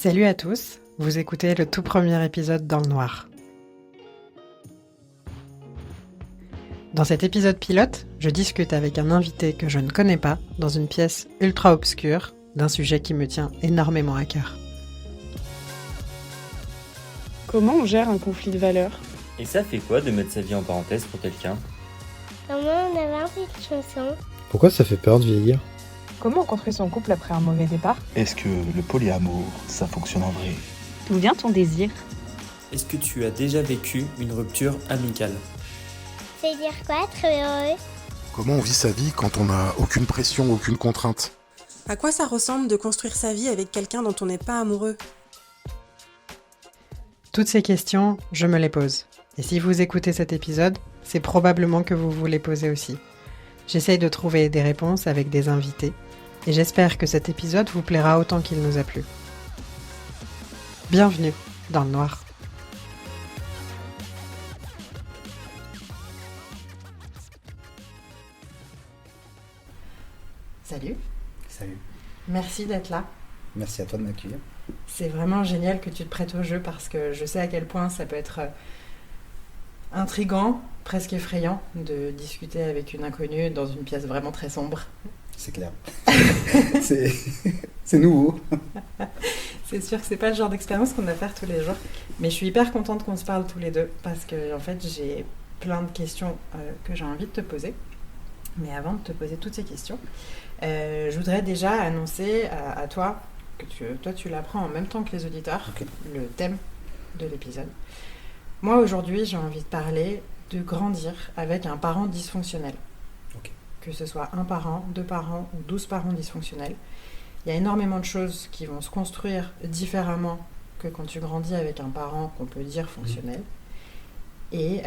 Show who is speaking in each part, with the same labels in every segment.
Speaker 1: Salut à tous, vous écoutez le tout premier épisode dans le noir. Dans cet épisode pilote, je discute avec un invité que je ne connais pas dans une pièce ultra obscure d'un sujet qui me tient énormément à cœur.
Speaker 2: Comment on gère un conflit de valeurs ?
Speaker 3: Et ça fait quoi de mettre sa vie en parenthèse pour quelqu'un ?
Speaker 4: Comment on avait envie de chanson ?
Speaker 5: Pourquoi ça fait peur de vieillir ?
Speaker 2: Comment on construit son couple après un mauvais départ ?
Speaker 6: Est-ce que le polyamour, ça fonctionne en vrai ?
Speaker 7: D'où vient ton désir ?
Speaker 8: Est-ce que tu as déjà vécu une rupture amicale ?
Speaker 4: C'est dire quoi être heureux ?
Speaker 9: Comment on vit sa vie quand on n'a aucune pression, aucune contrainte ?
Speaker 10: À quoi ça ressemble de construire sa vie avec quelqu'un dont on n'est pas amoureux ?
Speaker 1: Toutes ces questions, je me les pose. Et si vous écoutez cet épisode, c'est probablement que vous vous les posez aussi. J'essaye de trouver des réponses avec des invités, et j'espère que cet épisode vous plaira autant qu'il nous a plu. Bienvenue dans le noir. Salut.
Speaker 5: Salut.
Speaker 1: Merci d'être là.
Speaker 5: Merci à toi de m'accueillir.
Speaker 1: C'est vraiment génial que tu te prêtes au jeu parce que je sais à quel point ça peut être intriguant, presque effrayant de discuter avec une inconnue dans une pièce vraiment très sombre.
Speaker 5: C'est clair. c'est nouveau.
Speaker 1: C'est sûr que c'est pas le genre d'expérience qu'on va faire tous les jours. Mais je suis hyper contente qu'on se parle tous les deux parce que en fait j'ai plein de questions que j'ai envie de te poser. Mais avant de te poser toutes ces questions, je voudrais déjà annoncer à toi que toi tu l'apprends en même temps que les auditeurs,
Speaker 5: Okay.
Speaker 1: Le thème de l'épisode. Moi aujourd'hui j'ai envie de parler de grandir avec un parent dysfonctionnel.
Speaker 5: Okay.
Speaker 1: Que ce soit un parent, 2 parents ou 12 parents dysfonctionnels. Il y a énormément de choses qui vont se construire différemment que quand tu grandis avec un parent qu'on peut dire fonctionnel. Et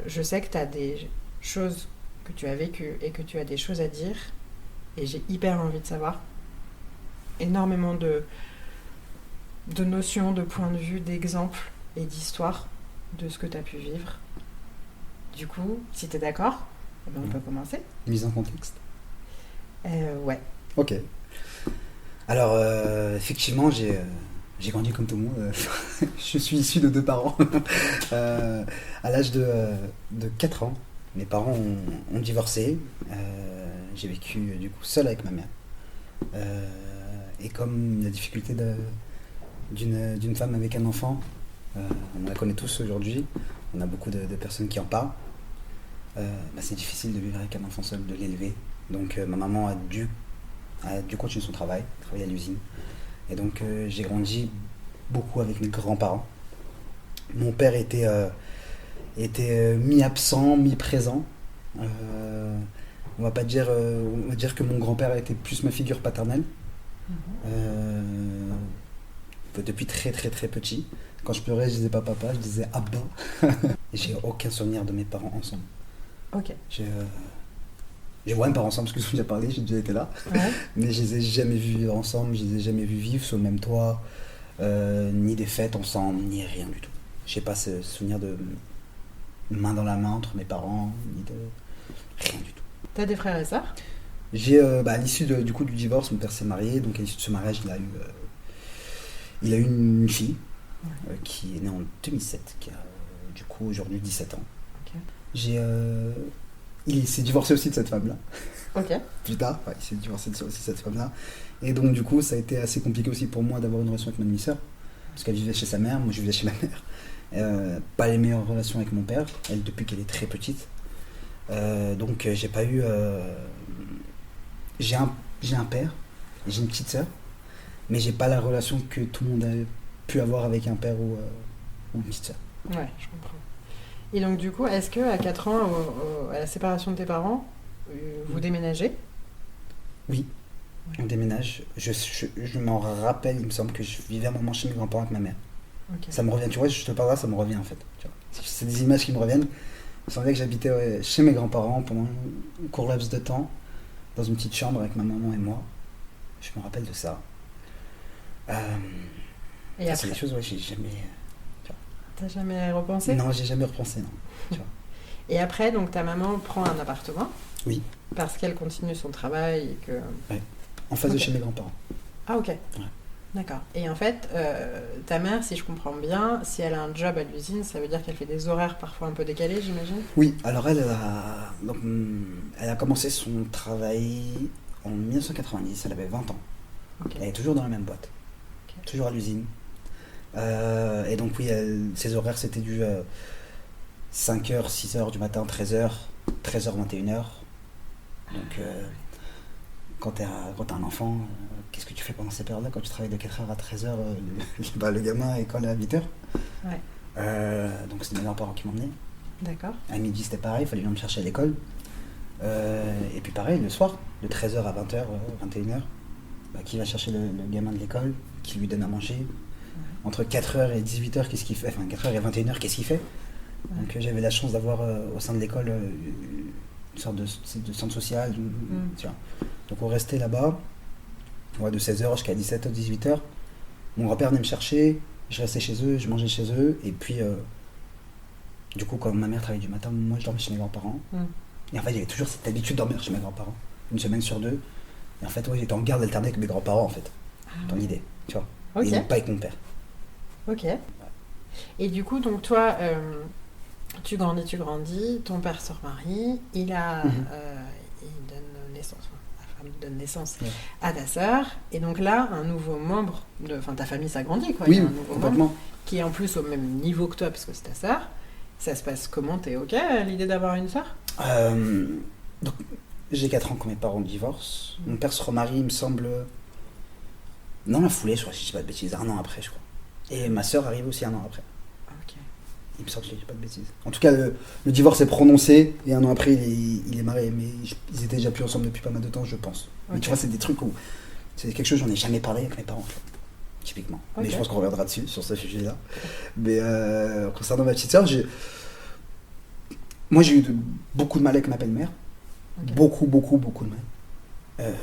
Speaker 1: je sais que tu as des choses que tu as vécues et que tu as des choses à dire. Et j'ai hyper envie de savoir. Énormément de notions, de points de vue, d'exemples et d'histoires de ce que tu as pu vivre. Du coup, si tu es d'accord, on peut commencer.
Speaker 5: Mise en contexte.
Speaker 1: Ouais.
Speaker 5: Ok. Alors, effectivement, j'ai grandi comme tout le monde. Je suis issu de 2 parents. À l'âge de 4 ans, mes parents ont divorcé. J'ai vécu du coup seul avec ma mère. Et comme la difficulté d'une femme avec un enfant, on la connaît tous aujourd'hui, on a beaucoup de personnes qui en parlent. C'est difficile de vivre avec un enfant seul, de l'élever. Donc ma maman a dû continuer son travail à l'usine. Et donc j'ai grandi beaucoup avec mes grands-parents. Mon père était mi-absent, mi-présent. On va dire que mon grand-père était plus ma figure paternelle. Depuis très très très petit. Quand je pleurais, je disais pas papa, je disais abba. Et j'ai aucun souvenir de mes parents ensemble.
Speaker 1: Ok.
Speaker 5: Je vois mes parents ensemble parce que je vous ai parlé, j'ai déjà été là.
Speaker 1: Ouais.
Speaker 5: Mais je les ai jamais vus vivre ensemble, je les ai jamais vus vivre sur le même toit, ni des fêtes ensemble, ni rien du tout. J'ai pas ce souvenir de main dans la main entre mes parents, ni de rien du tout.
Speaker 1: T'as des frères et sœurs ?
Speaker 5: J'ai, à l'issue du divorce, mon père s'est marié, donc à l'issue de ce mariage, il a eu une fille qui est née en 2007, qui a du coup aujourd'hui 17 ans.
Speaker 1: Okay.
Speaker 5: Il s'est divorcé aussi de cette femme-là.
Speaker 1: Ok.
Speaker 5: Plus tard, il s'est divorcé aussi de cette femme-là. Et donc du coup, ça a été assez compliqué aussi pour moi d'avoir une relation avec ma demi-sœur, parce qu'elle vivait chez sa mère, moi je vivais chez ma mère. Pas les meilleures relations avec mon père, elle depuis qu'elle est très petite. Donc j'ai pas eu... J'ai un père, j'ai une petite sœur, mais j'ai pas la relation que tout le monde a pu avoir avec un père ou une petite sœur.
Speaker 1: Ouais, je comprends. Et donc du coup, est-ce qu'à 4 ans, à la séparation de tes parents, vous déménagez ?
Speaker 5: Oui, on déménage. Je m'en rappelle, il me semble que je vivais un moment chez mes grands-parents avec ma mère.
Speaker 1: Okay.
Speaker 5: Ça me revient, tu vois, je te parle là, ça me revient en fait. Tu vois. C'est des images qui me reviennent. Il semblait que j'habitais chez mes grands-parents pendant un court laps de temps, dans une petite chambre avec ma maman et moi. Je me rappelle de ça.
Speaker 1: Et
Speaker 5: c'est
Speaker 1: après,
Speaker 5: des choses, j'ai jamais...
Speaker 1: T'as jamais repensé ?
Speaker 5: Non, j'ai jamais repensé, non. Tu vois.
Speaker 1: Et après, donc ta maman prend un appartement ?
Speaker 5: Oui.
Speaker 1: Parce qu'elle continue son travail et que...
Speaker 5: Ouais. En face de chez mes grands-parents.
Speaker 1: Ah ok.
Speaker 5: Ouais.
Speaker 1: D'accord. Et en fait, ta mère, si je comprends bien, si elle a un job à l'usine, ça veut dire qu'elle fait des horaires parfois un peu décalés, j'imagine?
Speaker 5: Oui, alors elle a commencé son travail en 1990, elle avait 20 ans.
Speaker 1: Ok.
Speaker 5: Elle est toujours dans la même boîte,
Speaker 1: Ok.
Speaker 5: toujours à l'usine. Et donc oui, ses horaires c'était du 5h, 6h du matin, 13h, 13h, 21h. Donc quand t'as un enfant, qu'est-ce que tu fais pendant ces périodes-là quand tu travailles de 4h à 13h le gamin à l'école à 8h.
Speaker 1: Ouais.
Speaker 5: Donc c'était mes grands-parents qui m'emmenaient.
Speaker 1: D'accord.
Speaker 5: À midi c'était pareil, il fallait venir me chercher à l'école. Et puis pareil, le soir, de 13h à 20h, 21h, qui va chercher le gamin de l'école, qui lui donne à manger. Entre 4h et 18h, qu'est-ce qu'il fait? Enfin, 4h et 21h, qu'est-ce qu'il fait? Donc j'avais la chance d'avoir au sein de l'école une sorte de centre social. Tu vois. Donc on restait là-bas, de 16h jusqu'à 17h, 18h. Mon grand-père venait me chercher, je restais chez eux, je mangeais chez eux. Et puis, du coup, quand ma mère travaillait du matin, moi je dormais chez mes grands-parents. Et en fait, j'avais toujours cette habitude de dormir chez mes grands-parents, une semaine sur deux. Et en fait, j'étais en garde alternée avec mes grands-parents, en fait, dans l'idée, tu vois.
Speaker 1: Ok.
Speaker 5: Et pas avec mon père.
Speaker 1: Ok. Et du coup, donc toi, tu grandis, ton père se remarie, il donne naissance, ta femme donne naissance à ta sœur, et donc là, un nouveau membre, ta famille s'agrandit, quoi. Il y
Speaker 5: Oui,
Speaker 1: a un nouveau membre
Speaker 5: complètement.
Speaker 1: qui est en plus au même niveau que toi, parce que c'est ta sœur. Ça se passe comment? T'es ok à l'idée d'avoir une sœur?
Speaker 5: Donc, j'ai 4 ans quand mes parents divorcent. Mon père se remarie, il me semble, dans la foulée, je crois, si je dis pas de bêtises, 1 an après, je crois. Et ma sœur arrive aussi 1 an après.
Speaker 1: Ok.
Speaker 5: Il me semble que je dis pas de bêtises. En tout cas, le divorce est prononcé, et 1 an après, il est marié. Mais ils étaient déjà plus ensemble depuis pas mal de temps, je pense. Mais
Speaker 1: Ok.
Speaker 5: tu vois, c'est des trucs où c'est quelque chose, j'en ai jamais parlé avec mes parents, tu vois, typiquement.
Speaker 1: Ok.
Speaker 5: Mais je pense qu'on reviendra dessus, sur ce sujet-là. Mais concernant ma petite sœur, moi j'ai eu beaucoup de mal avec ma belle-mère.
Speaker 1: Ok.
Speaker 5: Beaucoup de mal.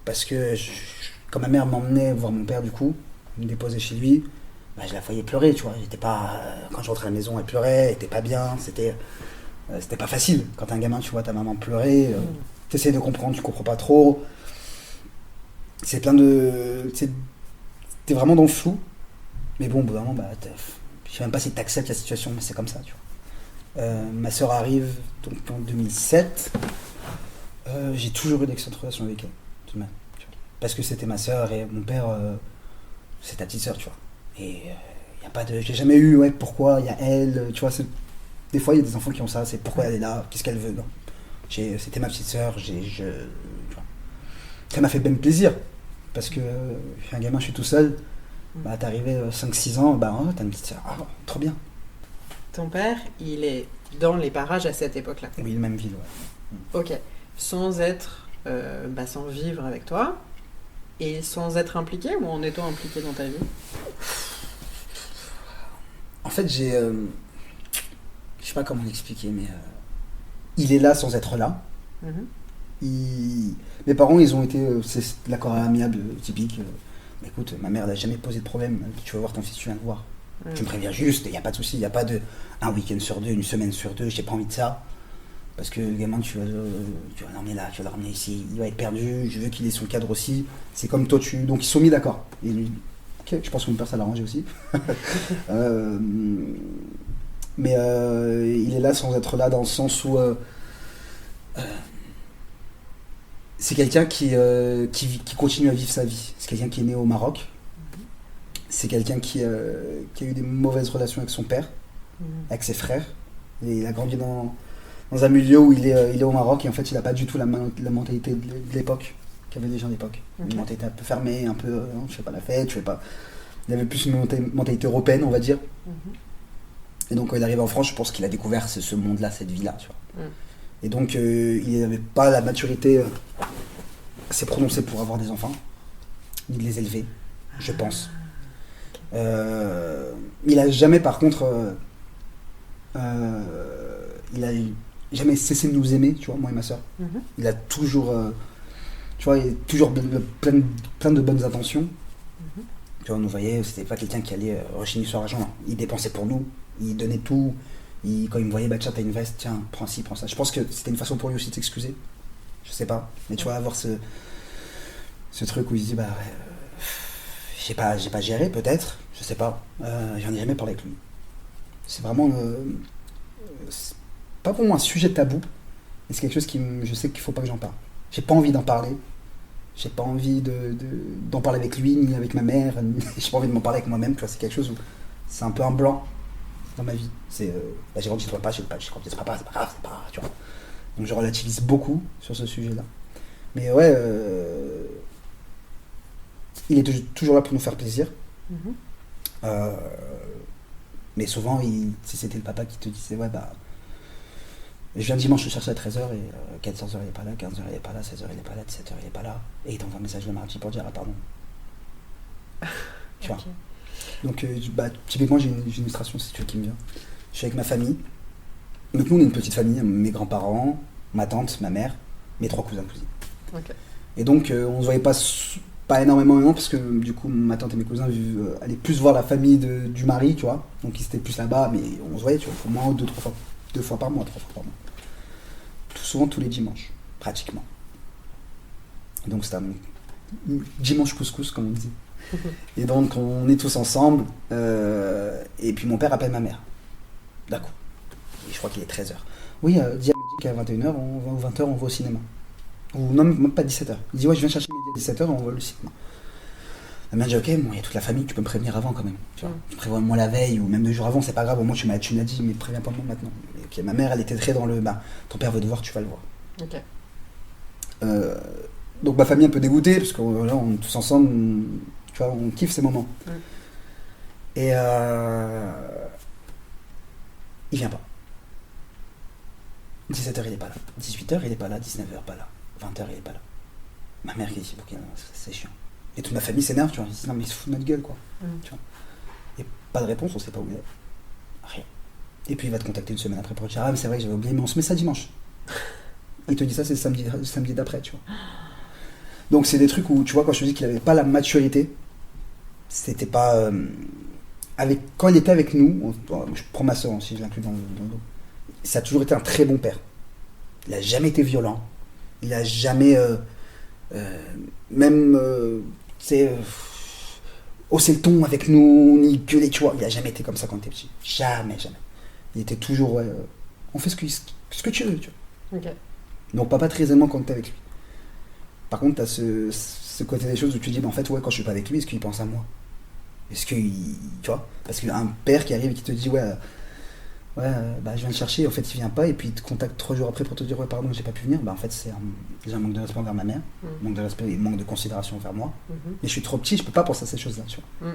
Speaker 5: Parce que quand ma mère m'emmenait voir mon père, du coup, me déposait chez lui, je la voyais pleurer, tu vois. J'étais pas, quand je rentrais à la maison, elle pleurait, elle était pas bien, c'était pas facile. Quand t'es un gamin, tu vois ta maman pleurer, t'essayes de comprendre, tu comprends pas trop. C'est plein de... T'es vraiment dans le flou. Mais bon, au bout d'un moment, je sais même pas si t'acceptes la situation, mais c'est comme ça, tu vois. Ma sœur arrive donc en 2007. J'ai toujours eu d'excellentes relations avec elle, tout de même, tu vois. Parce que c'était ma sœur et mon père, c'est ta petite sœur, tu vois. Et y a pas de, j'ai jamais eu, pourquoi il y a elle, tu vois. Des fois, il y a des enfants qui ont ça, c'est pourquoi elle est là, qu'est-ce qu'elle veut. Non, c'était ma petite sœur, tu vois. Ça m'a fait même plaisir, parce que je suis un gamin, je suis tout seul. T'arrivais 5-6 ans, t'as une petite sœur, trop bien.
Speaker 1: Ton père, il est dans les parages à cette époque-là.
Speaker 5: Oui, même ville, ouais.
Speaker 1: Ok. Sans être, sans vivre avec toi, et sans être impliqué, ou en étant impliqué dans ta vie?
Speaker 5: En fait, je sais pas comment l'expliquer, mais il est là sans être là. Mes parents, ils ont été, c'est l'accord amiable typique. Écoute, ma mère n'a jamais posé de problème. Tu vas voir ton fils, tu viens le voir. Tu me préviens juste, il n'y a pas de souci, il n'y a pas de un week-end sur deux, une semaine sur deux, j'ai pas envie de ça. Parce que le gamin, tu vas l'emmener là, tu vas le ramener ici, il va être perdu, je veux qu'il ait son cadre aussi. C'est comme toi, donc ils sont mis d'accord. Et lui, ok, je pense que mon père, ça l'a arrangé aussi. Mais il est là sans être là, dans le sens où c'est quelqu'un qui continue à vivre sa vie. C'est quelqu'un qui est né au Maroc. C'est quelqu'un qui a eu des mauvaises relations avec son père, avec ses frères. Et il a grandi dans un milieu où il est au Maroc, et en fait il n'a pas du tout la mentalité de l'époque qu'avaient les gens d'époque. Une mentalité un peu fermée, un peu non, je fais pas la fête, je fais pas. Il avait plus une mentalité européenne, on va dire. Et donc quand il arrive en France, je pense qu'il a découvert ce monde-là, cette vie-là, tu vois. Et donc il n'avait pas la maturité assez prononcée pour avoir des enfants, ni de les élever, je pense. Il a jamais, par contre, il a jamais cessé de nous aimer, tu vois, moi et ma soeur. Il a toujours, tu vois, il a toujours plein de bonnes intentions. Tu vois, on nous voyait, c'était pas quelqu'un qui allait rechigner sur l'argent. Il dépensait pour nous, il donnait tout. Quand il me voyait, tiens, t'as une veste, tiens, prends ci, prends ça. Je pense que c'était une façon pour lui aussi de s'excuser. Je sais pas, mais tu vois, avoir ce truc où il se dit, j'ai pas géré peut-être, je sais pas. J'en ai jamais parlé avec lui. C'est vraiment, c'est pas pour moi un sujet tabou, mais c'est quelque chose je sais qu'il faut pas que j'en parle. J'ai pas envie d'en parler. J'ai pas envie d'en parler avec lui, ni avec ma mère. J'ai pas envie de m'en parler avec moi-même. Tu vois, c'est quelque chose où c'est un peu un blanc dans ma vie. C'est, j'ai grandi sans papa, j'ai grandi sans papa, c'est pas grave, tu vois. Donc je relativise beaucoup sur ce sujet-là. Mais ouais, il est toujours là pour nous faire plaisir. Mais souvent, si c'était le papa qui te disait, ouais, bah, je viens dimanche, je cherche à 13h et 14h il est pas là, 15h il est pas là, 16h il est pas là, 17h il est pas là. Et il t'envoie un message le mardi pour dire, ah pardon. Tu vois. Donc, typiquement, j'ai une illustration, si tu veux, qui me vient. Je suis avec ma famille. Donc, nous, on est une petite famille, mes grands-parents, ma tante, ma mère, mes 3 cousins, cousines.
Speaker 1: Ok.
Speaker 5: Et donc, on se voyait pas énormément, parce que du coup, ma tante et mes cousins allaient plus voir la famille du mari, tu vois. Donc, ils étaient plus là-bas, mais on se voyait, tu vois, au moins 2 fois par mois, 3 fois par mois. Tout souvent, tous les dimanches, pratiquement. Donc, c'était un dimanche couscous, comme on dit. Et donc, on est tous ensemble, et puis mon père appelle ma mère, d'un coup. Et je crois qu'il est 13h. Oui, dis à Mehdi qu'à 21h, ou 20h, on va au cinéma. Ou non, même pas 17h. Il dit, ouais, je viens chercher Mehdi à 17h, on va au cinéma. La mère dit, ok, bon, il y a toute la famille, tu peux me prévenir avant quand même. Tu vois, tu prévois moi la veille, ou même 2 jours avant, c'est pas grave, au moins tu m'as dit, mais préviens pas moi maintenant. Et okay, ma mère, elle était très dans le, ton père veut te voir, tu vas le voir.
Speaker 1: Ok.
Speaker 5: Donc ma famille un peu dégoûtée, parce qu'on est tous ensemble, tu vois, on kiffe ces moments. Et il vient pas. 17h il est pas là, 18h il est pas là, 19h pas là, 20h il est pas là. Ma mère qui dit, ok, c'est chiant. Et toute ma famille s'énerve, tu vois, ils disent, non mais il se fout de notre gueule, quoi. Tu vois. Et pas de réponse, on sait pas où il est. Rien. Et puis il va te contacter une semaine après pour te dire, ah mais c'est vrai que j'avais oublié, mais on se met ça dimanche. Il te dit ça, c'est le samedi d'après, tu vois. Donc c'est des trucs où, tu vois, quand je te dis qu'il avait pas la maturité, c'était pas... quand il était avec nous, je prends ma soeur aussi, je l'inclus dans le dos, ça a toujours été un très bon père. Il a jamais été violent. Il a jamais... hausser le ton avec nous, ni gueuler, tu vois. Il a jamais été comme ça quand il était petit. Jamais. Il était toujours, on fait ce que tu veux, tu vois.
Speaker 1: Ok.
Speaker 5: Donc papa très aimant quand t'es avec lui. Par contre, t'as ce côté des choses où tu dis, en fait, ouais, quand je suis pas avec lui, est-ce qu'il pense à moi? Est-ce qu'il... Tu vois? Parce qu'un père qui arrive et qui te dit, je viens te chercher, en fait, il vient pas, et puis il te contacte 3 jours après pour te dire, ouais, pardon, j'ai pas pu venir, en fait, c'est déjà un manque de respect envers ma mère, manque de respect et manque de considération envers moi. Et je suis trop petit, je peux pas penser à ces choses-là, tu vois.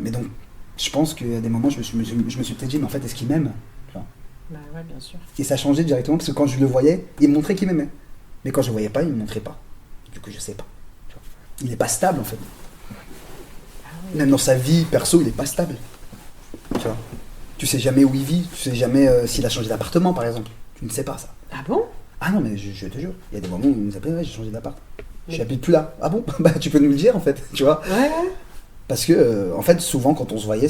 Speaker 5: Mais donc, je pense qu'à des moments, je me suis peut-être dit, mais en fait, est-ce qu'il m'aime? Tu vois.
Speaker 1: Bah ouais, bien sûr.
Speaker 5: Et ça a changé directement, parce que quand je le voyais, il me montrait qu'il m'aimait. Mais quand je le voyais pas, il me montrait pas. Du coup, je sais pas. Tu vois. Il est pas stable, en fait. Même dans sa vie perso, il est pas stable. Tu vois. Tu sais jamais où il vit, tu sais jamais s'il a changé d'appartement, par exemple. Tu ne sais pas ça.
Speaker 1: Ah bon?
Speaker 5: Ah non, mais je te jure, il y a des moments où il nous appelle, ouais, j'ai changé d'appart. J'habite plus là. Ah bon? Bah tu peux nous le dire, en fait, tu vois.
Speaker 1: Ouais.
Speaker 5: Parce que, en fait, souvent, quand on se voyait,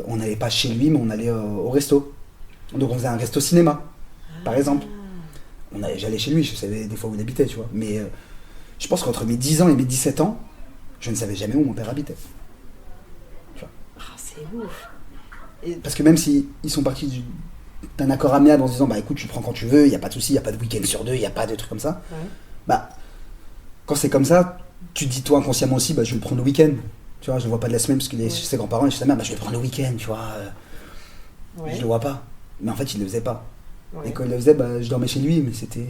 Speaker 5: on n'allait pas chez lui, mais on allait au resto. Donc on faisait un resto cinéma, par exemple. J'allais chez lui, je savais des fois où il habitait, tu vois. Mais je pense qu'entre mes 10 ans et mes 17 ans, je ne savais jamais où mon père habitait. Tu vois.
Speaker 1: Ah, c'est ouf.
Speaker 5: Parce que même s'ils sont partis d'un accord amiable en se disant, bah écoute, tu prends quand tu veux, il n'y a pas de souci, il n'y a pas de week-end sur 2, il n'y a pas de trucs comme ça. Ouais. Bah, quand c'est comme ça, tu te dis toi inconsciemment aussi, bah je vais le prendre le week-end. Tu vois, je le vois pas de la semaine parce qu'il est chez ses grands-parents et chez sa mère, bah je vais le prendre le week-end, tu vois. Je le vois pas. Mais en fait, il le faisait pas. Ouais. Et quand il le faisait, bah je dormais chez lui, mais c'était.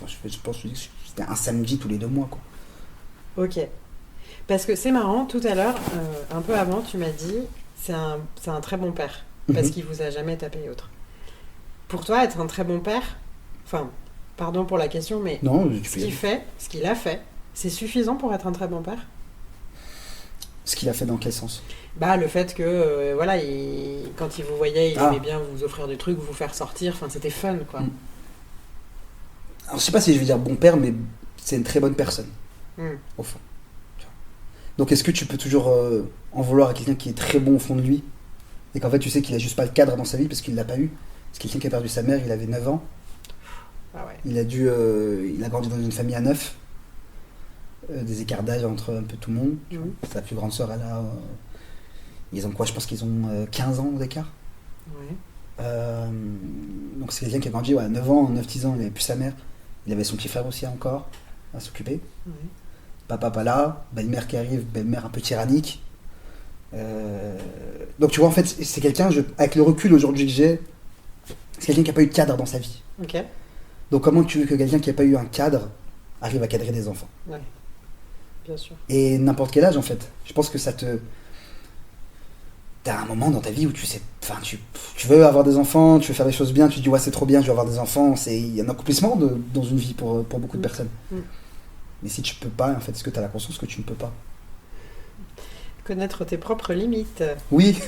Speaker 5: Je pense que c'était un samedi tous les 2 mois, quoi.
Speaker 1: Ok. Parce que c'est marrant, tout à l'heure, un peu avant, tu m'as dit. C'est un très bon père, parce qu'il vous a jamais tapé et autres. Pour toi, être un très bon père, enfin, pardon pour la question, mais
Speaker 5: non,
Speaker 1: ce qu'il a fait, c'est suffisant pour être un très bon père?
Speaker 5: Ce qu'il a fait dans quel sens?
Speaker 1: Bah, le fait que, quand il vous voyait, il aimait bien vous offrir des trucs, vous faire sortir, enfin, c'était fun, quoi.
Speaker 5: Alors, je sais pas si je vais dire bon père, mais c'est une très bonne personne, au fond. Donc est-ce que tu peux toujours en vouloir à quelqu'un qui est très bon au fond de lui et qu'en fait tu sais qu'il a juste pas le cadre dans sa vie parce qu'il l'a pas eu? C'est quelqu'un qui a perdu sa mère, il avait 9 ans.
Speaker 1: Ah ouais.
Speaker 5: Il a grandi dans une famille à 9. des écarts d'âge entre un peu tout le monde.
Speaker 1: Mhm.
Speaker 5: Sa plus grande sœur, elle a... ils ont quoi? Je pense qu'ils ont 15 ans d'écart.
Speaker 1: Ouais.
Speaker 5: Donc c'est quelqu'un qui a grandi, 9 ans, 9-10 ans, il avait plus sa mère. Il avait son petit frère aussi encore à s'occuper.
Speaker 1: Ouais.
Speaker 5: Papa pas là, belle-mère qui arrive, belle-mère un peu tyrannique. Donc tu vois, en fait, c'est quelqu'un, avec le recul aujourd'hui que j'ai, c'est quelqu'un qui n'a pas eu de cadre dans sa vie.
Speaker 1: Ok.
Speaker 5: Donc comment tu veux que quelqu'un qui n'a pas eu un cadre arrive à cadrer des enfants?
Speaker 1: Ouais. Bien sûr.
Speaker 5: Et n'importe quel âge en fait. Je pense que ça te... T'as un moment dans ta vie où tu sais... Enfin, tu veux avoir des enfants, tu veux faire des choses bien, tu te dis ouais c'est trop bien, je veux avoir des enfants. Il y a un accomplissement dans une vie pour beaucoup de personnes. Mais si tu peux pas, en fait, est-ce que tu as la conscience que tu ne peux pas?
Speaker 1: Connaître tes propres limites.
Speaker 5: Oui.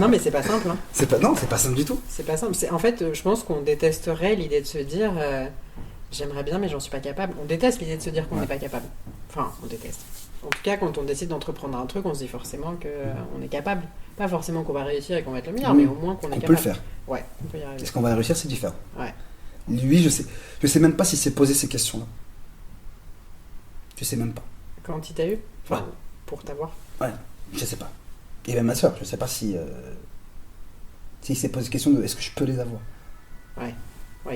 Speaker 1: Non, mais c'est pas simple. Hein.
Speaker 5: Non, c'est pas simple du tout.
Speaker 1: C'est pas simple. En fait, je pense qu'on détesterait l'idée de se dire j'aimerais bien, mais j'en suis pas capable. On déteste l'idée de se dire qu'on n'est pas capable. Enfin, on déteste. En tout cas, quand on décide d'entreprendre un truc, on se dit forcément qu'on est capable. Pas forcément qu'on va réussir et qu'on va être le meilleur, mais au moins qu'on est capable.
Speaker 5: On peut le faire.
Speaker 1: Ouais, on peut y arriver.
Speaker 5: Est-ce qu'on va réussir, c'est différent.
Speaker 1: Ouais.
Speaker 5: Lui, je sais même pas s'il s'est posé ces questions-là. Je sais même pas.
Speaker 1: Quand il t'a eu? Enfin, pour t'avoir?
Speaker 5: Ouais, je sais pas. Et même ma soeur, je sais pas s'il s'est posé la question de est-ce que je peux les avoir.
Speaker 1: Ouais,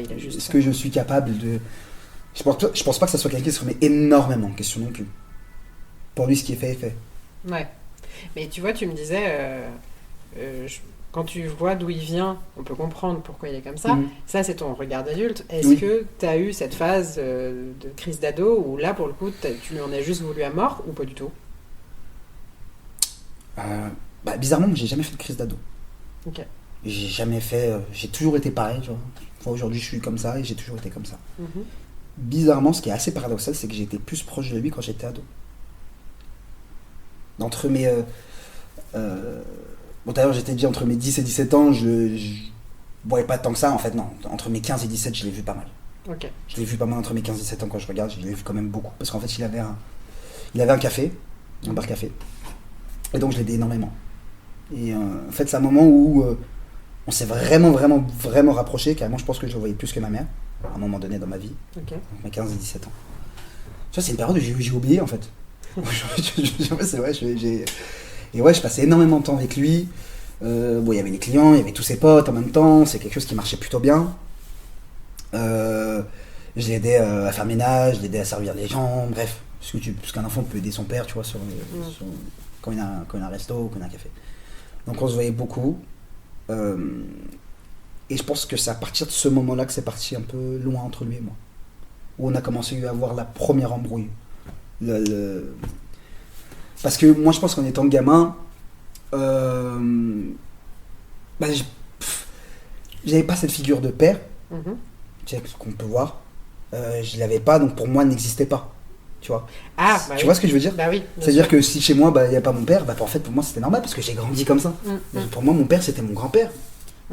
Speaker 1: il a juste.
Speaker 5: Est-ce que je suis capable de... Je pense pas que ça soit quelqu'un qui se remet énormément en question non plus. Pour lui, ce qui est fait est fait.
Speaker 1: Ouais. Mais tu vois, tu me disais, quand tu vois d'où il vient, on peut comprendre pourquoi il est comme ça. Ça, c'est ton regard d'adulte. Est-ce que tu as eu cette phase de crise d'ado où là, pour le coup, tu lui en as juste voulu à mort ou pas du tout?
Speaker 5: Bizarrement, j'ai jamais fait de crise d'ado.
Speaker 1: Ok.
Speaker 5: J'ai jamais fait... j'ai toujours été pareil, tu vois. Enfin, aujourd'hui, je suis comme ça et j'ai toujours été comme ça. Bizarrement, ce qui est assez paradoxal, c'est que j'ai été plus proche de lui quand j'étais ado. Entre mes... Bon, d'ailleurs, j'étais dit entre mes 10 et 17 ans, je voyais pas tant que ça, en fait, non. Entre mes 15 et 17, je l'ai vu pas mal.
Speaker 1: Ok. Je
Speaker 5: l'ai vu pas mal entre mes 15 et 17 ans quand je regarde, je l'ai vu quand même beaucoup. Parce qu'en fait, il avait un café, un bar café. Et donc, je l'ai aidé énormément. Et en fait, c'est un moment où on s'est vraiment rapprochés. Carrément, je pense que je le voyais plus que ma mère, à un moment donné dans ma vie.
Speaker 1: Ok.
Speaker 5: Entre mes 15 et 17 ans. Tu vois, c'est une période où j'ai oublié, en fait. C'est vrai, et ouais, je passais énormément de temps avec lui. Bon, il y avait les clients, il y avait tous ses potes en même temps. C'est quelque chose qui marchait plutôt bien. Je l'ai aidé à faire ménage, je l'ai aidé à servir les gens, bref. Parce qu'un enfant peut aider son père, tu vois, quand il a un resto ou quand il a un café. Donc on se voyait beaucoup. Et je pense que c'est à partir de ce moment-là que c'est parti un peu loin entre lui et moi. Où on a commencé à avoir la première embrouille. Parce que moi je pense qu'en étant gamin, j'avais pas cette figure de père, tu sais, qu'on peut voir. Je l'avais pas, donc pour moi elle n'existait pas. Tu vois, tu vois ce que je veux dire?
Speaker 1: Oui,
Speaker 5: c'est-à-dire que si chez moi il n'y a pas mon père, en fait pour moi c'était normal parce que j'ai grandi comme ça. Pour moi mon père c'était mon grand-père.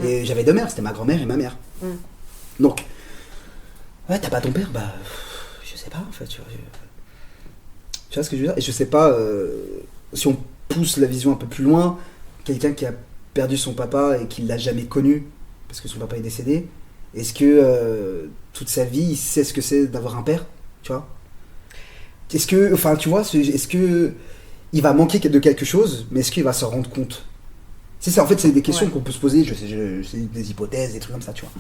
Speaker 5: Et j'avais deux mères, c'était ma grand-mère et ma mère. Donc, ouais, t'as pas ton père, je sais pas en fait. Tu vois ce que je veux dire? Et je sais pas, si on pousse la vision un peu plus loin, quelqu'un qui a perdu son papa et qui l'a jamais connu, parce que son papa est décédé, est-ce que toute sa vie, il sait ce que c'est d'avoir un père? Tu vois? Est-ce que, enfin, tu vois, est-ce que il va manquer de quelque chose, mais est-ce qu'il va s'en rendre compte? C'est ça, en fait, c'est des questions qu'on peut se poser, je sais, des hypothèses, des trucs comme ça, tu vois.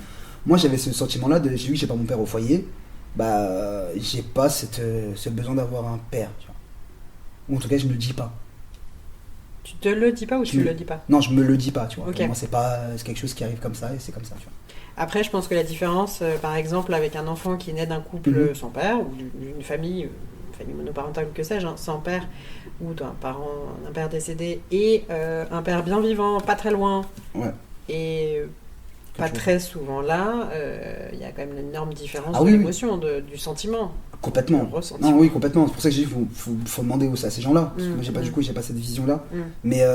Speaker 5: Moi, j'avais ce sentiment-là de, j'ai pas mon père au foyer, j'ai pas ce besoin d'avoir un père, tu vois. Ou en tout cas, je me le dis pas.
Speaker 1: Tu te le dis pas ou tu le dis pas?
Speaker 5: Non, je me le dis pas, tu vois.
Speaker 1: Okay.
Speaker 5: Pour moi, c'est quelque chose qui arrive comme ça et c'est comme ça, tu vois.
Speaker 1: Après, je pense que la différence, par exemple, avec un enfant qui naît d'un couple sans père, ou d'une famille monoparentale ou que sais-je, sans père, ou d'un père décédé, et un père bien vivant, pas très loin, et pas très souvent là, il y a quand même une énorme différence de l'émotion, du sentiment.
Speaker 5: Complètement. Non, oui, complètement. C'est pour ça que j'ai dit qu'il faut demander à ces gens-là. Parce que moi, j'ai pas cette vision-là. Mais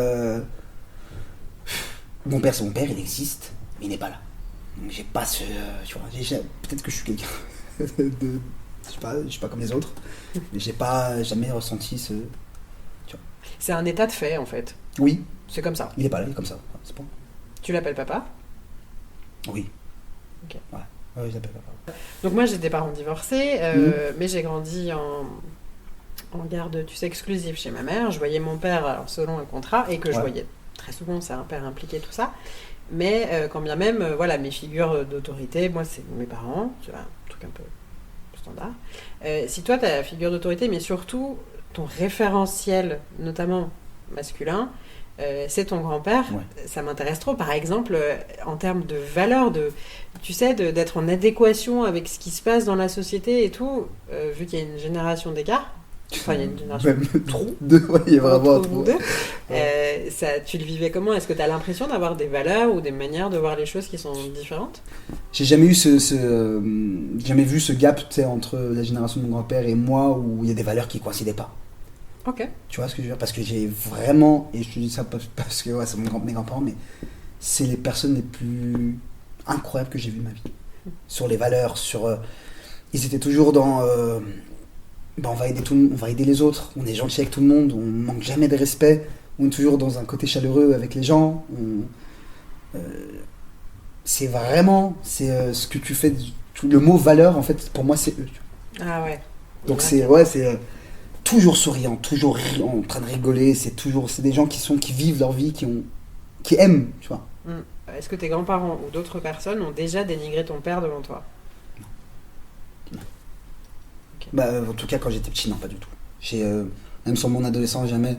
Speaker 5: mon père, c'est mon père, il existe, mais il n'est pas là. Donc j'ai pas ce... tu vois, peut-être que je suis quelqu'un de... Je suis pas comme les autres, mais j'ai pas jamais ressenti ce... Tu vois.
Speaker 1: C'est un état de fait, en fait.
Speaker 5: Oui.
Speaker 1: C'est comme ça.
Speaker 5: Il est pas là, il est comme ça. C'est bon.
Speaker 1: Tu l'appelles papa?
Speaker 5: Oui.
Speaker 1: Ok.
Speaker 5: Ouais, je l'appelle papa.
Speaker 1: Donc moi, j'ai des parents divorcés, mais j'ai grandi en garde, tu sais, exclusive chez ma mère. Je voyais mon père, alors, selon un contrat, et que je voyais très souvent, c'est un père impliqué, tout ça. Mais quand bien même, voilà, mes figures d'autorité, moi, c'est mes parents, tu vois, un truc un peu standard. Si toi, tu as la figure d'autorité, mais surtout, ton référentiel, notamment masculin, c'est ton grand-père, ça m'intéresse trop. Par exemple, en termes de valeur, tu sais, d'être en adéquation avec ce qui se passe dans la société et tout, vu qu'il y a une génération d'écart, enfin, il y a une génération
Speaker 5: trop. Il y a vraiment trop.
Speaker 1: Ça, tu le vivais comment? Est-ce que tu as l'impression d'avoir des valeurs ou des manières de voir les choses qui sont différentes?
Speaker 5: J'ai jamais eu jamais vu ce gap, tu sais, entre la génération de mon grand-père et moi, où il y a des valeurs qui coïncidaient pas.
Speaker 1: Ok.
Speaker 5: Tu vois ce que je veux dire? Parce que j'ai vraiment, et je te dis ça parce que c'est mes grands-parents, mais c'est les personnes les plus incroyables que j'ai vues de ma vie. Sur les valeurs, ils étaient toujours dans... on va aider les autres, on est gentil avec tout le monde, on manque jamais de respect, on est toujours dans un côté chaleureux avec les gens. C'est vraiment, ce que tu fais, le mot valeur, en fait, pour moi, c'est eux.
Speaker 1: Ah ouais.
Speaker 5: Donc c'est toujours souriant, toujours en train de rigoler, c'est des gens qui vivent leur vie, qui aiment, tu vois.
Speaker 1: Est-ce que tes grands-parents ou d'autres personnes ont déjà dénigré ton père devant toi?
Speaker 5: Non. Okay. En tout cas, quand j'étais petit, non, pas du tout. Même sur mon adolescence, jamais.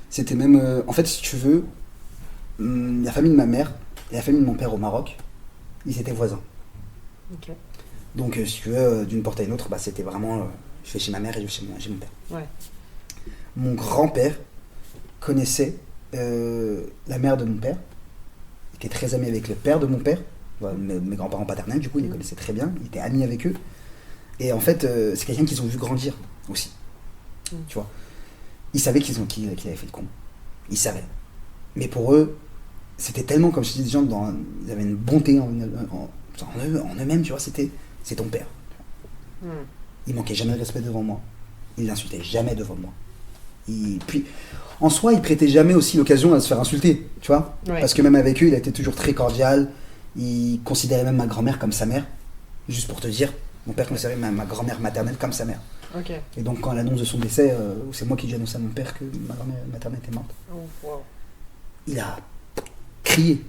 Speaker 5: C'était même... en fait, si tu veux, la famille de ma mère et la famille de mon père au Maroc, ils étaient voisins.
Speaker 1: Okay.
Speaker 5: Donc, si tu veux, d'une porte à une autre, c'était vraiment... je vais chez ma mère et je vais chez mon père.
Speaker 1: Ouais.
Speaker 5: Mon grand-père connaissait la mère de mon père, il était très ami avec le père de mon père, mes grands-parents paternels, du coup, il les connaissait très bien, il était ami avec eux. Et en fait, c'est quelqu'un qu'ils ont vu grandir aussi. Tu vois. Ils savaient qu'il avait fait le con. Ils savaient. Mais pour eux, c'était tellement, comme je te dis, des gens, ils avaient une bonté en eux-mêmes, tu vois, c'est ton père. Il manquait jamais de respect devant moi. Il l'insultait jamais devant moi. Puis, en soi, il prêtait jamais aussi l'occasion à se faire insulter, tu vois. Ouais. Parce que même avec eux, il a été toujours très cordial. Il considérait même ma grand-mère comme sa mère. Juste pour te dire, mon père considérait ma grand-mère maternelle comme sa mère.
Speaker 1: Okay.
Speaker 5: Et donc, quand l'annonce de son décès, c'est moi qui ai annoncé à mon père que ma grand-mère maternelle était morte.
Speaker 1: Oh, wow.
Speaker 5: Il a crié,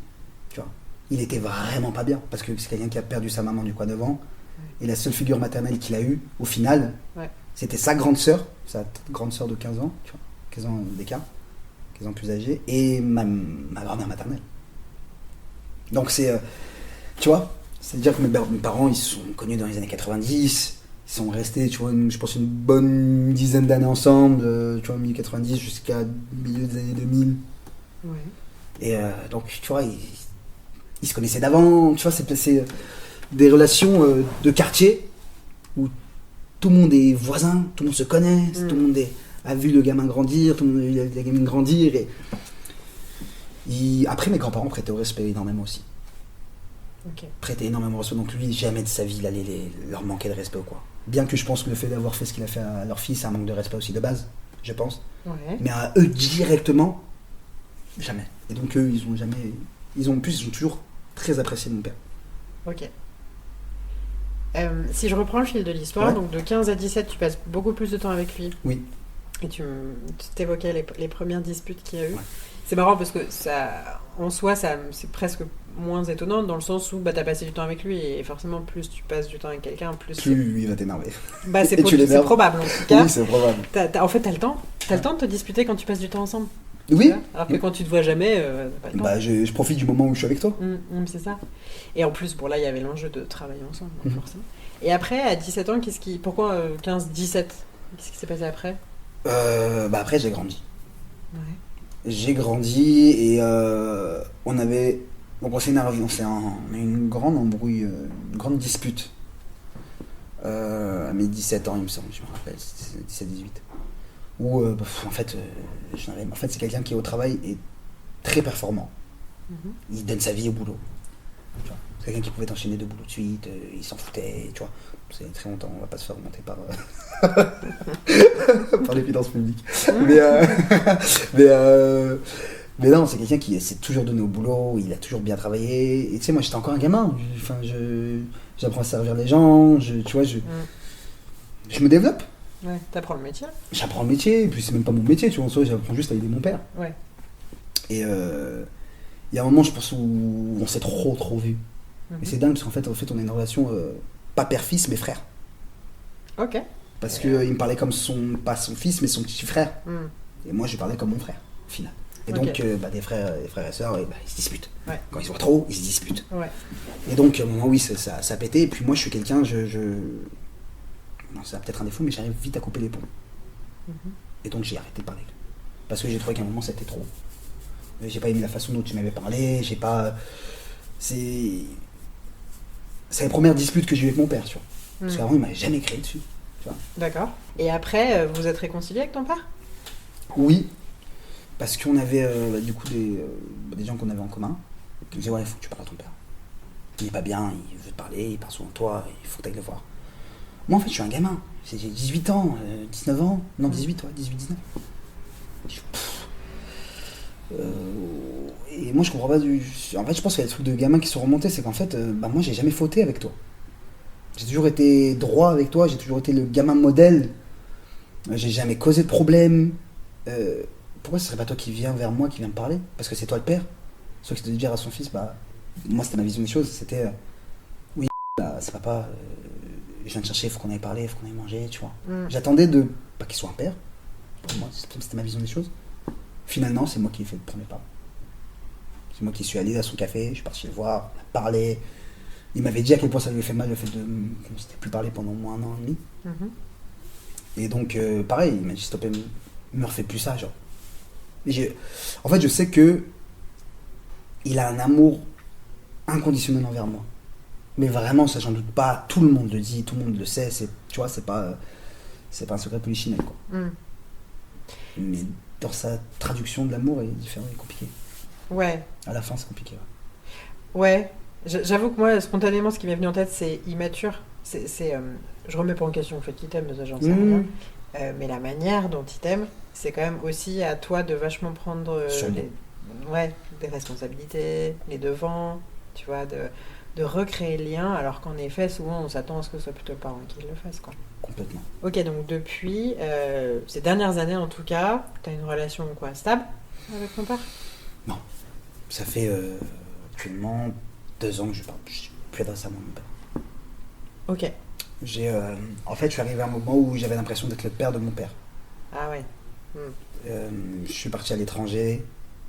Speaker 5: tu vois. Il était vraiment pas bien, parce que c'est quelqu'un qui a perdu sa maman du coin devant. Et la seule figure maternelle qu'il a eue, au final, c'était sa grande sœur de 15 ans, tu vois, 15 ans d'écart, 15 ans plus âgée, et ma grand-mère maternelle. Donc tu vois, c'est-à-dire que mes parents, ils se sont connus dans les années 90, ils sont restés, tu vois, je pense une bonne dizaine d'années ensemble, tu vois, milieu 90 jusqu'à milieu des années 2000.
Speaker 1: Ouais.
Speaker 5: Et donc, tu vois, ils se connaissaient d'avant, tu vois, c'est des relations de quartier où tout le monde est voisin, tout le monde se connaît, tout le monde a vu le gamin grandir, tout le monde a vu la gamine grandir. Après, mes grands-parents prêtaient au respect énormément aussi.
Speaker 1: Okay.
Speaker 5: Prêtaient énormément au respect. Donc lui, jamais de sa vie, il allait leur manquer de respect ou quoi. Bien que je pense que le fait d'avoir fait ce qu'il a fait à leur fils, c'est un manque de respect aussi de base, je pense.
Speaker 1: Ouais.
Speaker 5: Mais à eux directement, jamais. Et donc eux, ils ont toujours très apprécié mon père.
Speaker 1: Ok. Si je reprends le fil de l'histoire, donc de 15 à 17, tu passes beaucoup plus de temps avec lui.
Speaker 5: Oui.
Speaker 1: Et tu t'évoquais les premières disputes qu'il y a eu.
Speaker 5: Ouais.
Speaker 1: C'est marrant parce que en soi, c'est presque moins étonnant dans le sens où t'as passé du temps avec lui et forcément plus tu passes du temps avec quelqu'un, plus
Speaker 5: lui il va t'énerver.
Speaker 1: C'est probable en tout cas.
Speaker 5: Oui, c'est probable.
Speaker 1: En fait, t'as le temps de te disputer quand tu passes du temps ensemble.
Speaker 5: Oui.
Speaker 1: Alors que quand tu te vois jamais, t'as pas le temps.
Speaker 5: Je profite du moment où je suis avec toi.
Speaker 1: C'est ça. Et en plus, là, il y avait l'enjeu de travailler ensemble, forcément. Et après, à 17 ans, pourquoi 15-17 Qu'est-ce qui s'est passé après?
Speaker 5: Après, j'ai grandi.
Speaker 1: Ouais.
Speaker 5: J'ai grandi et on avait... Donc on s'est énervé, on a eu une grande embrouille, une grande dispute. À mes 17 ans, il me semble, je me rappelle, 17-18. Où, en fait, c'est quelqu'un qui, au travail, est très performant. Il donne sa vie au boulot. Tu vois, c'est quelqu'un qui pouvait enchaîner 2 boulots de suite, il s'en foutait, tu vois. C'est très longtemps, on va pas se faire remonter par les finances publiques. Mais non, c'est quelqu'un qui s'est toujours donné au boulot, il a toujours bien travaillé. Et tu sais, moi j'étais encore un gamin, j'apprends à servir les gens, tu vois, je me développe.
Speaker 1: Ouais, t'apprends le métier.
Speaker 5: J'apprends le métier, et puis c'est même pas mon métier, tu vois, en soi, j'apprends juste à aider mon père.
Speaker 1: Ouais.
Speaker 5: Et il y a un moment, je pense, où on s'est trop vu. Et c'est dingue, parce qu'en fait, on a une relation, pas père-fils, mais frère.
Speaker 1: Ok.
Speaker 5: Parce qu'il me parlait comme pas son fils, mais son petit frère. Et moi, je lui parlais comme mon frère, au final. Et donc, des frères et sœurs, ils se disputent. Ouais. Quand ils se voient trop, ils se disputent. Ouais. Et donc, à un moment, oui, ça a pété. Et puis moi, je suis quelqu'un, non, ça a peut-être un défaut, mais j'arrive vite à couper les ponts. Et donc, j'ai arrêté de parler. Parce que j'ai trouvé qu'à un moment, c'était trop. J'ai pas aimé la façon dont tu m'avais parlé, j'ai pas... C'est les premières disputes que j'ai eues avec mon père, tu vois. Parce qu'avant, il m'avait jamais créé dessus, tu vois.
Speaker 1: D'accord. Et après, vous êtes réconcilié avec ton père ?
Speaker 5: Oui. Parce qu'on avait, du coup, des gens qu'on avait en commun, qui me disaient, ouais, il faut que tu parles à ton père. Il est pas bien, il veut te parler, il parle souvent de toi, il faut que tu ailles le voir. Moi, en fait, je suis un gamin. J'ai 18 ans, 19 ans. Non, 18, ouais, 18-19. Et moi, je comprends pas En fait, je pense qu'il y a des trucs de gamins qui sont remontés, c'est qu'en fait, moi, j'ai jamais fauté avec toi. J'ai toujours été droit avec toi, j'ai toujours été le gamin modèle. J'ai jamais causé de problème. Pourquoi ce serait pas toi qui viens vers moi, qui viens me parler ? Parce que c'est toi le père. Soit qui te dire à son fils, moi, c'était ma vision des choses, c'était... oui, c'est papa... je viens te chercher, il faut qu'on aille parler, il faut qu'on aille manger, tu vois. J'attendais pas qu'il soit un père. Pour moi, c'était ma vision des choses. Finalement, c'est moi qui ai fait le premier pas. C'est moi qui suis allé à son café, je suis parti le voir, on a parlé. Il m'avait dit à quel point ça lui avait fait mal le fait de qu'on ne s'était plus parlé pendant au moins 1 an et demi. Et donc, pareil, il m'a dit stop, me refais plus ça, genre. En fait, je sais que il a un amour inconditionnel envers moi. Mais vraiment, ça, j'en doute pas. Tout le monde le dit, tout le monde le sait. Tu vois, c'est pas un secret polichinelle, quoi. Mais dans sa traduction de l'amour, il est différent, il est compliqué.
Speaker 1: Ouais.
Speaker 5: À la fin, c'est compliqué.
Speaker 1: Ouais. J'avoue que moi, spontanément, ce qui m'est venu en tête, c'est immature. Je remets pas en question le fait qu'il t'aime, ça, j'en sais rien. Mais la manière dont il t'aime, c'est quand même aussi à toi de vachement prendre des responsabilités, les devants, tu vois, de recréer le lien, alors qu'en effet, souvent, on s'attend à ce que ce soit plutôt le parent qui le fasse, quoi.
Speaker 5: Complètement.
Speaker 1: Ok, donc depuis ces dernières années, en tout cas, tu as une relation stable avec ton père ?
Speaker 5: Non. Ça fait actuellement 2 ans que je parle plus adressé à mon père.
Speaker 1: Ok.
Speaker 5: En fait, je suis arrivé à un moment où j'avais l'impression d'être le père de mon père.
Speaker 1: Ah ouais.
Speaker 5: Je suis parti à l'étranger,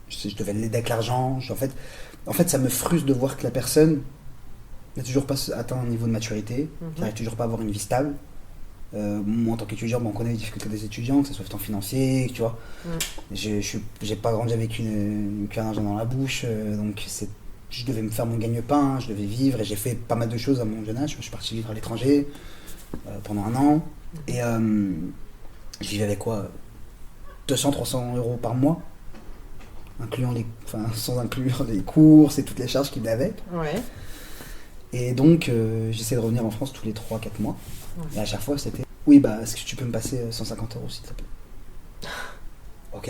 Speaker 5: je devais l'aider avec l'argent. En fait, ça me frustre de voir que la personne n'a toujours pas atteint un niveau de maturité, qui n'arrive toujours pas à avoir une vie stable. Moi, en tant qu'étudiant, on connaît les difficultés des étudiants, que ce soit le temps financier, tu vois. J'ai pas grandi avec qu'un argent dans la bouche, donc je devais me faire mon gagne-pain, je devais vivre, et j'ai fait pas mal de choses à mon jeune âge. Je suis parti vivre à l'étranger pendant 1 an, et je vivais avec 200-300 euros par mois, sans inclure les courses et toutes les charges qui venaient avec. Ouais. Et donc, j'essaie de revenir en France tous les 3-4 mois. Ouais. Et à chaque fois, c'était oui, est-ce que tu peux me passer 150 euros s'il te plaît ? Ok.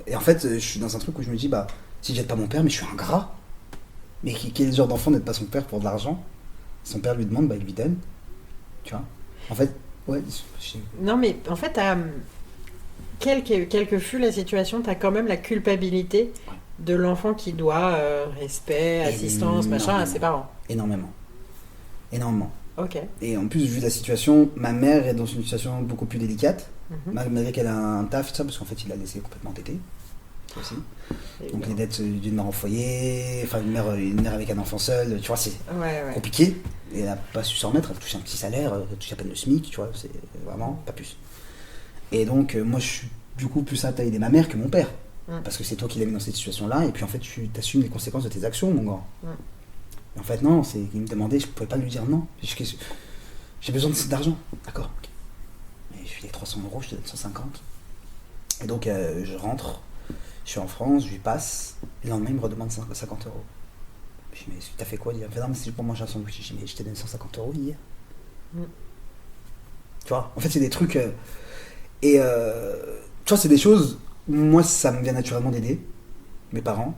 Speaker 5: Et en fait, je suis dans un truc où je me dis si j'aide pas mon père, mais je suis un gras. Mais quel genre d'enfant n'aide pas son père pour de l'argent ? Son père lui demande, il lui donne. Tu vois ? En fait, ouais.
Speaker 1: Non, mais en fait, quelle que fût la situation, t'as quand même la culpabilité de l'enfant qui doit respect, assistance, machin à ses parents.
Speaker 5: Énormément.
Speaker 1: Ok.
Speaker 5: Et en plus, vu la situation, ma mère est dans une situation beaucoup plus délicate, malgré qu'elle a un taf, tout ça, parce qu'en fait, il l'a laissé complètement tété. Aussi. Donc les dettes d'une mère en foyer, enfin une mère avec un enfant seul, tu vois, c'est compliqué. Et elle n'a pas su s'en remettre, elle touche un petit salaire, elle touche à peine le SMIC, tu vois, c'est vraiment pas plus. Et donc, moi, je suis du coup plus apte à aider ma mère que mon père. Parce que c'est toi qui l'as mis dans cette situation-là, et puis en fait, tu t'assumes les conséquences de tes actions, mon grand. Et en fait, non, il me demandait, je pouvais pas lui dire non. J'ai besoin d'argent. D'accord. Okay. Mais je lui ai 300 euros, je te donne 150. Et donc, je rentre, je suis en France, je lui passe, et le lendemain, il me redemande 50 euros. Je dis, mais t'as fait quoi ? Il me fait, non, mais c'est juste pour manger un sandwich. Je dis, mais je t'ai donné 150 euros hier. Tu vois, en fait, c'est des trucs. Tu vois, c'est des choses. Moi, ça me vient naturellement d'aider mes parents.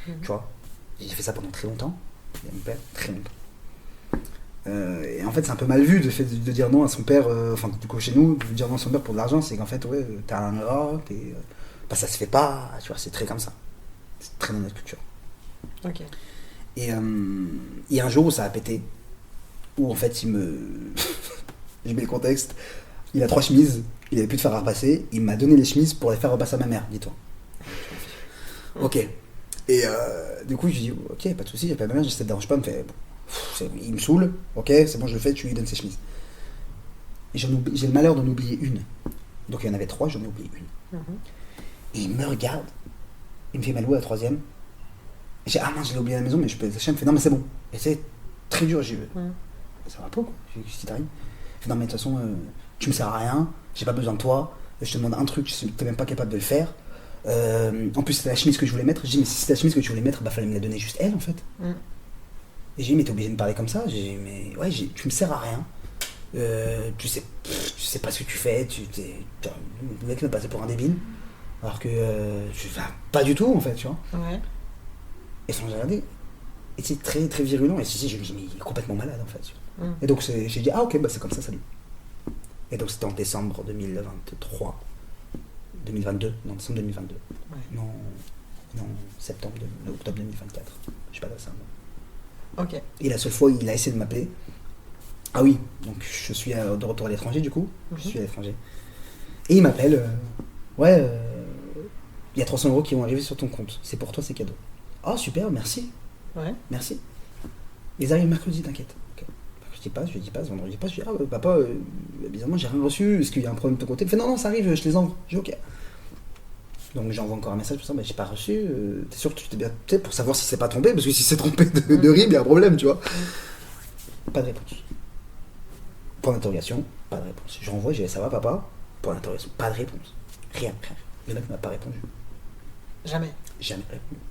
Speaker 5: Tu vois, j'ai fait ça pendant très longtemps. Et mon père, très longtemps. Et en fait, c'est un peu mal vu de fait de dire non à son père, enfin, du coup, chez nous, de dire non à son père pour de l'argent, c'est qu'en fait, ouais, t'as un rat, bah, ça se fait pas, tu vois, c'est très comme ça. C'est très dans notre culture.
Speaker 1: Ok.
Speaker 5: Et il y a un jour où ça a pété, où en fait, je mets le contexte, il a 3 chemises, il avait plus de fer à repasser, il m'a donné les chemises pour les faire repasser à ma mère, dis-toi. Ok. Et du coup, je lui dis, ok, pas de soucis, j'appelle ma mère, je dis, ça te dérange pas, il me fait, il me saoule, ok, c'est bon, je le fais, tu lui donnes ses chemises. Et j'ai le malheur d'en oublier une. Donc il y en avait 3, j'en ai oublié une. Et il me regarde, il me fait mal où la 3e. Et j'ai ah mince, je l'ai oublié à la maison, mais je peux les acheter. Il me fait non, mais c'est bon. Et c'est très dur, j'ai ça va pas quoi. Je dis, t'arrives. Il fait non, mais de toute façon, tu me sers à rien, j'ai pas besoin de toi, je te demande un truc, t'es même pas capable de le faire. En plus, c'était la chemise que je voulais mettre. Je dis, mais si c'était la chemise que tu voulais mettre, bah fallait me la donner juste elle en fait. Et j'ai dit, mais t'es obligé de me parler comme ça. J'ai dit, mais ouais, tu me sers à rien. Tu sais pas ce que tu fais. Le mec me passait pour un débile. Alors que pas du tout en fait, tu vois.
Speaker 1: Ouais.
Speaker 5: Et sans regarder. Et c'est très très virulent. Et si, je me dis, mais il est complètement malade en fait. Et donc j'ai dit, ah ok, bah c'est comme ça, salut. Et donc c'était en décembre 2023. 2022, non, décembre 2022. Ouais. Non, octobre 2024. Je sais pas de ça.
Speaker 1: Ok.
Speaker 5: Et la seule fois où il a essayé de m'appeler, ah oui, donc je suis de retour à l'étranger du coup, je suis à l'étranger. Et il m'appelle, il y a 300 € qui vont arriver sur ton compte, c'est pour toi, c'est cadeau. Ah super, merci.
Speaker 1: Ouais.
Speaker 5: Merci. Ils arrivent mercredi, t'inquiète. Okay. Jeudi passe, vendredi passe, je dis, ah papa, bizarrement j'ai rien reçu, est-ce qu'il y a un problème de ton côté? Il fait non, ça arrive, je les envoie. Je dis ok. Donc j'envoie encore un message pour ça, j'ai pas reçu, t'es sûr que tu t'es bien, peut-être pour savoir si c'est pas trompé, parce que si c'est trompé de RIB, il y a un problème, tu vois. Pas de réponse. Point d'interrogation, pas de réponse. Je renvoie, j'ai dit ça va papa? Point d'interrogation, pas de réponse. Rien. Le mec m'a pas répondu.
Speaker 1: Jamais
Speaker 5: répondu.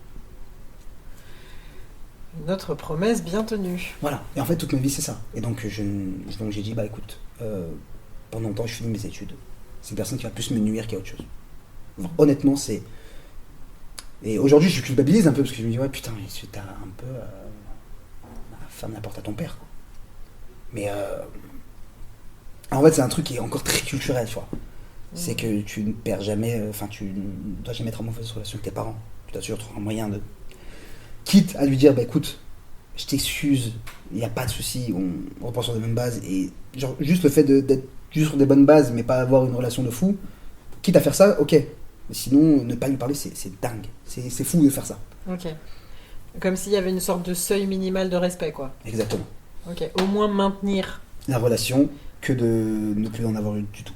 Speaker 1: Une autre promesse bien tenue.
Speaker 5: Voilà, et en fait toute ma vie c'est ça. Et donc j'ai dit, bah écoute, pendant longtemps je finis mes études. C'est une personne qui va plus me nuire qu'à autre chose. Alors, honnêtement, c'est. Et aujourd'hui, je culpabilise un peu parce que je me dis, ouais, putain, t'as un peu. Ferme la porte à ton père, quoi. Mais. En fait, c'est un truc qui est encore très culturel, tu vois. C'est que tu ne perds jamais. Enfin, tu ne dois jamais être en mauvaise relation avec tes parents. Tu dois toujours trouver un moyen de. Quitte à lui dire, bah écoute, je t'excuse, il n'y a pas de souci, on reprend sur les mêmes bases. Et genre, juste le fait d'être juste sur des bonnes bases, mais pas avoir une relation de fou. Quitte à faire ça, ok. Mais sinon, ne pas lui parler, c'est dingue. C'est fou de faire ça.
Speaker 1: Ok. Comme s'il y avait une sorte de seuil minimal de respect, quoi.
Speaker 5: Exactement.
Speaker 1: Ok. Au moins maintenir
Speaker 5: la relation que de ne plus en avoir une du tout.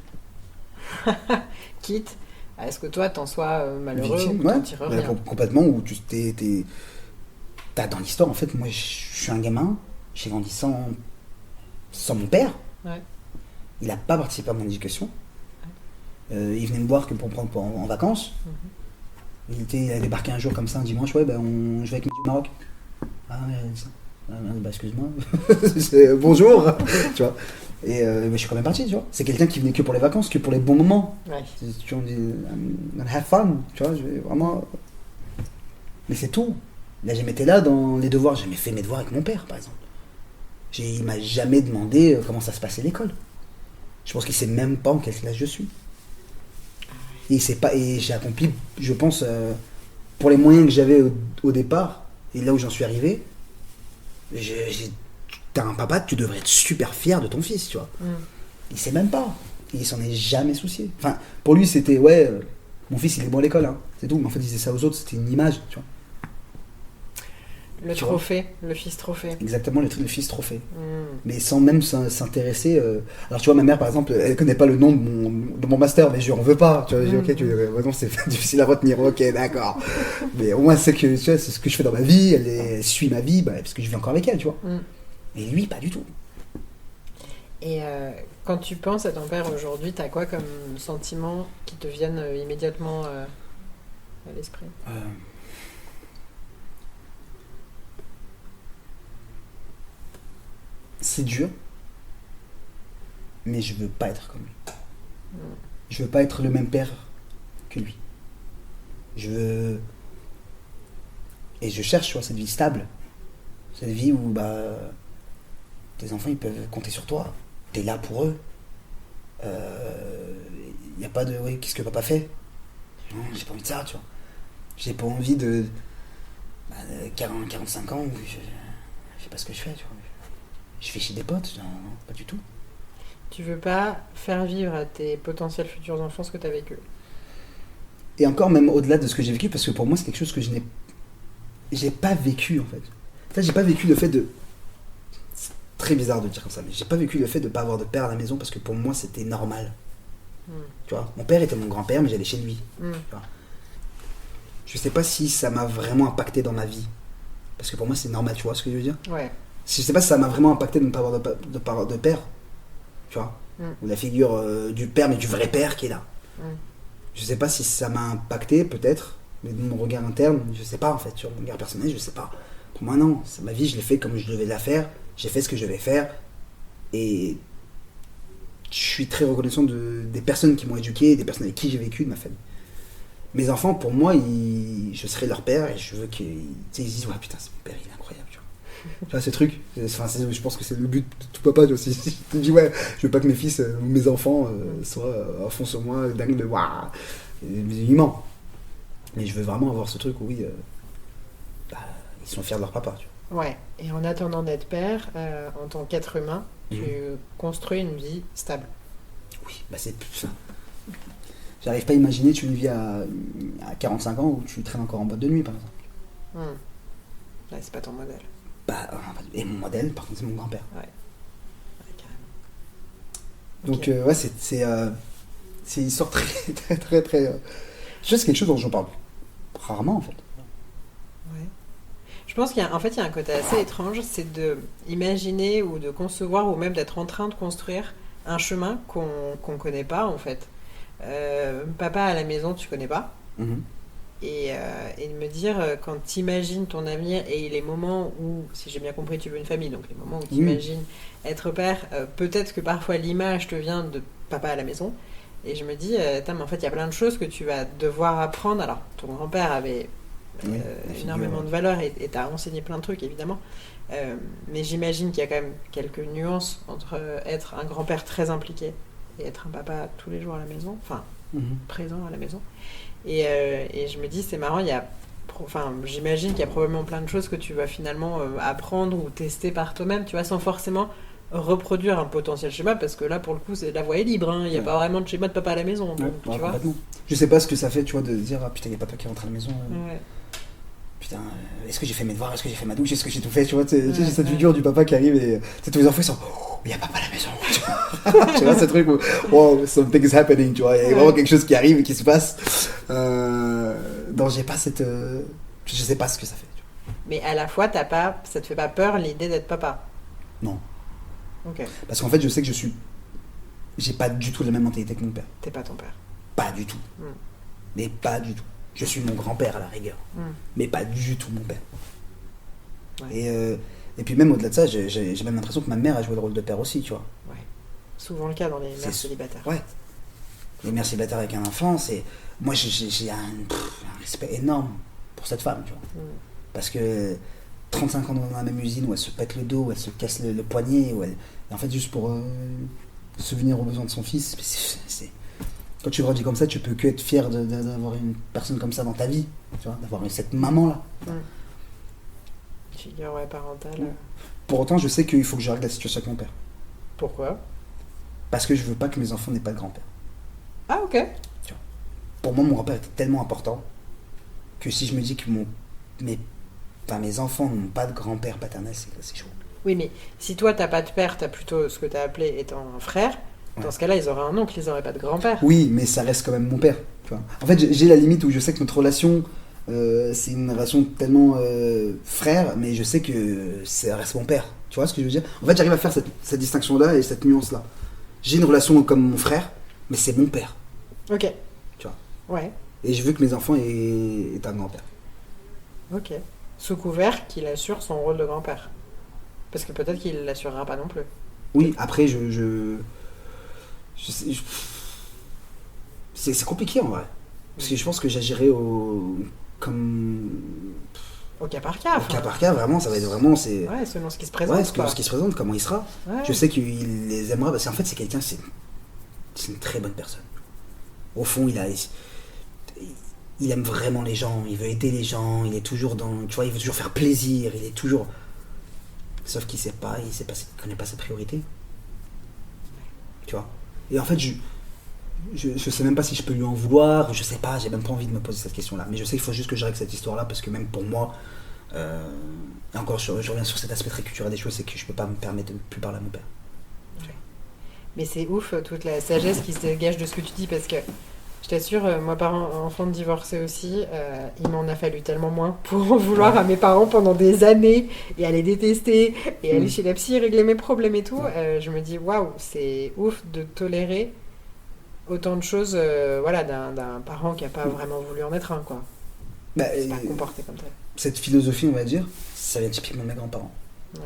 Speaker 1: Quitte à est-ce que toi, t'en sois malheureux
Speaker 5: victime,
Speaker 1: ou t'en tires rien.
Speaker 5: Complètement, où tu t'as dans l'histoire, en fait, moi, je suis un gamin, j'ai grandi sans mon père.
Speaker 1: Ouais.
Speaker 5: Il n'a pas participé à mon éducation. Il venait me voir que pour me prendre en vacances. Il a débarqué un jour comme ça, un dimanche, ouais, je vais avec Midi au Maroc. Ah ouais, excuse-moi. Bonjour. Tu vois. Et je suis quand même parti, tu vois. C'est quelqu'un qui venait que pour les vacances, que pour les bons moments.
Speaker 1: Ouais.
Speaker 5: Tu vois, on dit, have fun, tu vois, je vais vraiment. Mais c'est tout. Là, j'ai été là dans les devoirs, j'ai jamais fait mes devoirs avec mon père, par exemple. Il m'a jamais demandé comment ça se passait l'école. Je pense qu'il sait même pas en quelle classe je suis. Et j'ai accompli, je pense, pour les moyens que j'avais au départ, et là où j'en suis arrivé, t'as un papa, tu devrais être super fier de ton fils, tu vois. Il sait même pas. Il s'en est jamais soucié. Enfin, pour lui, c'était, ouais, mon fils, il est bon à l'école, hein, c'est tout. Mais en fait, il disait ça aux autres, c'était une image, tu vois.
Speaker 1: Le trophée, le fils trophée.
Speaker 5: Exactement, le fils trophée. Mais sans même s'intéresser. Alors, tu vois, ma mère, par exemple, elle connaît pas le nom de mon master, mais je lui en veux pas. Tu vois, j'ai dit, ok, vraiment, c'est difficile à retenir. Ok, d'accord. Mais au moins, c'est que, tu vois, c'est ce que je fais dans ma vie. Elle suit ma vie, parce que je vis encore avec elle, tu vois. Et lui, pas du tout.
Speaker 1: Et quand tu penses à ton père aujourd'hui, t'as quoi comme sentiments qui te viennent immédiatement à l'esprit?
Speaker 5: C'est dur, mais je veux pas être comme lui. Je veux pas être le même père que lui. Et je cherche, tu vois, cette vie stable. Cette vie où, tes enfants, ils peuvent compter sur toi. T'es là pour eux. Il n'y a pas de, oui, qu'est-ce que papa fait? Non, j'ai pas envie de ça, tu vois. J'ai pas envie de 45 ans, je sais pas ce que je fais, tu vois. Je fais chez des potes, non, pas du tout.
Speaker 1: Tu veux pas faire vivre à tes potentiels futurs enfants ce que tu as vécu.
Speaker 5: Et encore, même au-delà de ce que j'ai vécu, parce que pour moi, c'est quelque chose que j'ai pas vécu, en fait. En fait, j'ai pas vécu le fait de... C'est très bizarre de dire comme ça, mais j'ai pas vécu le fait de pas avoir de père à la maison, parce que pour moi, c'était normal. Tu vois, mon père était mon grand-père, mais j'allais chez lui. Tu vois. Je sais pas si ça m'a vraiment impacté dans ma vie. Parce que pour moi, c'est normal, tu vois ce que je veux dire?
Speaker 1: Ouais.
Speaker 5: Je sais pas si ça m'a vraiment impacté de ne pas avoir de père. Tu vois, ou la figure du père, mais du vrai père qui est là. Je sais pas si ça m'a impacté, peut-être, mais de mon regard interne, je sais pas en fait, sur mon regard personnel, je sais pas. Pour moi, non, c'est ma vie, je l'ai fait comme je devais la faire, j'ai fait ce que je devais faire, et je suis très reconnaissant des personnes qui m'ont éduqué, des personnes avec qui j'ai vécu, de ma famille. Mes enfants, pour moi, je serai leur père, et je veux qu'ils disent, ouais, putain, c'est mon père, il est incroyable, tu vois. Tu vois, ce truc, je pense que c'est le but de tout papa, tu vois. Si je te dis, ouais, je veux pas que mes fils ou mes enfants soient à fond sur moi, dingue de waouh, ils mentent. Mais je veux vraiment avoir ce truc où, oui, ils sont fiers de leur papa, tu
Speaker 1: vois. Ouais, et en attendant d'être père, en tant qu'être humain, tu construis une vie stable.
Speaker 5: Oui, bah c'est ça. J'arrive pas à imaginer tu une vie à 45 ans où tu traînes encore en boîte de nuit, par exemple.
Speaker 1: Là, c'est pas ton modèle.
Speaker 5: Et mon modèle, par contre, c'est mon grand-père.
Speaker 1: Ouais, carrément.
Speaker 5: Donc,
Speaker 1: okay.
Speaker 5: Ouais, c'est une histoire très, très, très, très... Je sais, c'est quelque chose dont j'en parle rarement, en fait.
Speaker 1: Ouais. Je pense qu'il y a un côté assez étrange, c'est de imaginer ou de concevoir ou même d'être en train de construire un chemin qu'on connaît pas, en fait. Papa à la maison, tu connais pas. Et de me dire, quand tu imagines ton avenir et les moments où, si j'ai bien compris, tu veux une famille, donc les moments où tu imagines être père, peut-être que parfois l'image te vient de papa à la maison. Et je me dis, mais en fait, il y a plein de choses que tu vas devoir apprendre. Alors, ton grand-père avait énormément de valeur et t'a enseigné plein de trucs, évidemment. Mais j'imagine qu'il y a quand même quelques nuances entre être un grand-père très impliqué et être un papa tous les jours à la maison, enfin, présent à la maison. Et je me dis, c'est marrant, j'imagine qu'il y a probablement plein de choses que tu vas finalement apprendre ou tester par toi-même, tu vois, sans forcément reproduire un potentiel schéma, parce que là, pour le coup, la voie est libre, hein, il n'y a pas vraiment de schéma de papa à la maison. Donc, tu vois.
Speaker 5: Je sais pas ce que ça fait, tu vois, de dire, ah putain, il y a papa qui rentre à la maison. Putain, est-ce que j'ai fait mes devoirs, est-ce que j'ai fait ma douche, est-ce que j'ai tout fait, tu vois, j'ai cette figure du papa qui arrive et tous les enfants ils sont, oh, il y a papa à la maison. Tu vois, ce truc où, wow, something's happening, tu vois, il y a vraiment quelque chose qui arrive et qui se passe. Donc j'ai pas cette... je sais pas ce que ça fait. Tu vois.
Speaker 1: Mais à la fois, ça te fait pas peur l'idée d'être papa?
Speaker 5: Non.
Speaker 1: Ok.
Speaker 5: Parce qu'en fait, je sais que j'ai pas du tout la même mentalité que mon père.
Speaker 1: T'es pas ton père?
Speaker 5: Pas du tout. Mais pas du tout. Je suis mon grand-père à la rigueur, mais pas du tout mon père. Ouais. Et puis même au-delà de ça, j'ai même l'impression que ma mère a joué le rôle de père aussi, tu vois.
Speaker 1: Ouais. Souvent le cas dans les mères célibataires.
Speaker 5: Ouais. Les mères célibataires avec un enfant, c'est... Moi, j'ai un respect énorme pour cette femme, tu vois. Parce que 35 ans dans la même usine où elle se pète le dos, où elle se casse le poignet, où elle... Et en fait, juste pour subvenir aux besoins de son fils, c'est... Quand tu grandis comme ça, tu peux que être fier d'avoir une personne comme ça dans ta vie, tu vois, d'avoir cette maman-là.
Speaker 1: Figure parentale.
Speaker 5: Pour autant, je sais qu'il faut que je règle la situation avec mon père.
Speaker 1: Pourquoi?
Speaker 5: Parce que je veux pas que mes enfants n'aient pas de grand-père.
Speaker 1: Ah, ok.
Speaker 5: Tu vois. Pour moi, mon grand-père était tellement important que si je me dis que mes enfants n'ont pas de grand-père paternel, c'est chaud.
Speaker 1: Oui, mais si toi, t'as pas de père, t'as plutôt ce que t'as appelé étant un frère... Dans ce cas-là, ils auraient un oncle, ils n'auraient pas de grand-père.
Speaker 5: Oui, mais ça reste quand même mon père. Tu vois. En fait, j'ai la limite où je sais que notre relation, c'est une relation tellement frère, mais je sais que ça reste mon père. Tu vois ce que je veux dire? En fait, j'arrive à faire cette distinction-là et cette nuance-là. J'ai une relation comme mon frère, mais c'est mon père.
Speaker 1: Ok.
Speaker 5: Tu vois.
Speaker 1: Ouais.
Speaker 5: Et je veux que mes enfants aient un grand-père.
Speaker 1: Ok. Sous couvert qu'il assure son rôle de grand-père. Parce que peut-être qu'il ne l'assurera pas non plus.
Speaker 5: Oui, après, c'est compliqué en vrai. Parce que je pense que j'agirais comme
Speaker 1: Au cas par cas.
Speaker 5: Au cas par cas, vraiment, ça va être vraiment...
Speaker 1: Ouais, selon ce qui se présente.
Speaker 5: Ouais, selon ce qui se présente, comment il sera.
Speaker 1: Ouais.
Speaker 5: Je sais qu'il les aimera, parce qu'en fait, c'est quelqu'un, c'est une très bonne personne. Au fond, il aime vraiment les gens, il veut aider les gens, il est toujours dans... Tu vois, il veut toujours faire plaisir, il est toujours... Sauf qu'il connaît pas ses priorités. Tu vois. Et en fait, je sais même pas si je peux lui en vouloir, je sais pas, j'ai même pas envie de me poser cette question-là. Mais je sais qu'il faut juste que je règle cette histoire-là, parce que même pour moi, et encore, je reviens sur cet aspect très culturel des choses, c'est que je peux pas me permettre de ne plus parler à mon père.
Speaker 1: Mais c'est ouf, toute la sagesse qui se dégage de ce que tu dis, parce que je t'assure, moi, enfant de divorcé aussi, il m'en a fallu tellement moins pour en vouloir à mes parents pendant des années, et à les détester, et aller chez la psy, régler mes problèmes et tout. Je me dis, waouh, c'est ouf de tolérer autant de choses d'un parent qui n'a pas vraiment voulu en être un, quoi. C'est pas comporté comme ça.
Speaker 5: Cette philosophie, on va dire, ça vient typiquement de mes grands-parents.
Speaker 1: Ouais.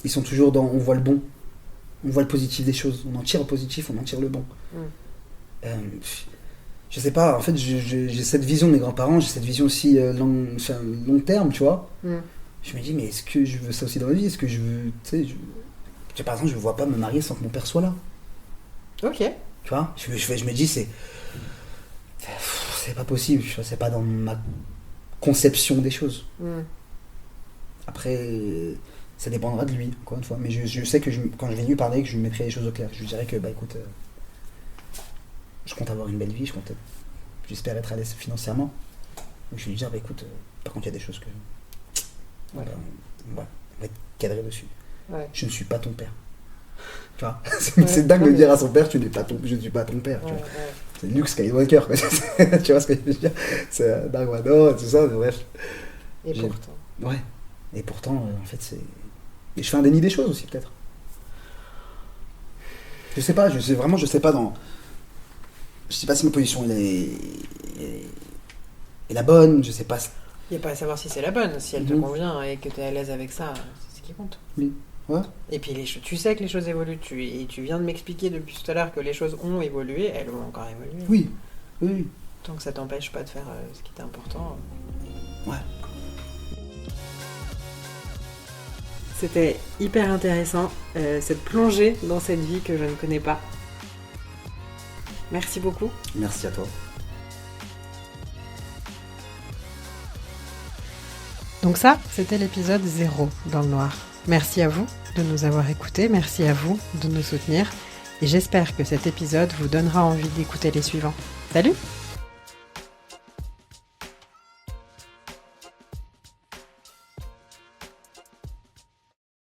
Speaker 5: Ils sont toujours dans on voit le bon, on voit le positif des choses, on en tire le positif, on en tire le bon. Je sais pas, en fait, j'ai cette vision de mes grands-parents, j'ai cette vision aussi long terme, tu vois. Je me dis, mais est-ce que je veux ça aussi dans ma vie? Est-ce que je veux, tu sais, par exemple, je ne vois pas me marier sans que mon père soit là.
Speaker 1: Ok.
Speaker 5: Tu vois, je me dis, c'est pas possible, tu vois, c'est pas dans ma conception des choses. Après, ça dépendra de lui, encore une fois. Mais je sais que quand je vais lui parler, que je lui mettrai les choses au clair. Je lui dirai que, bah écoute, je compte avoir une belle vie, j'espère être à l'aise financièrement. Donc je vais lui dire, bah écoute, par contre, il y a des choses que... on va être cadré dessus. Ouais. Je ne suis pas ton père. Tu vois, c'est dingue de dire à son père, je ne suis pas ton père. Tu vois. C'est Luke Skywalker, quoi. Tu vois ce que je veux dire? C'est Dark Vador, tout ça, mais bref.
Speaker 1: Et pourtant.
Speaker 5: Ouais. Et pourtant, en fait, c'est... Et je fais un déni des choses aussi, peut-être. Je sais pas, je sais pas dans... Je sais pas si ma position est la bonne, je sais pas...
Speaker 1: Il n'y a pas à savoir si c'est la bonne, si elle te convient et que tu es à l'aise avec ça, c'est ce qui compte.
Speaker 5: Oui. Ouais.
Speaker 1: Et puis tu sais que les choses évoluent, et tu viens de m'expliquer depuis tout à l'heure que les choses ont évolué, elles vont encore évoluer.
Speaker 5: Oui, oui.
Speaker 1: Tant que ça t'empêche pas de faire ce qui est important.
Speaker 5: Ouais.
Speaker 1: C'était hyper intéressant, cette plongée dans cette vie que je ne connais pas. Merci beaucoup.
Speaker 5: Merci à toi.
Speaker 1: Donc ça, c'était l'épisode 0 dans le noir. Merci à vous de nous avoir écoutés, merci à vous de nous soutenir, et j'espère que cet épisode vous donnera envie d'écouter les suivants. Salut!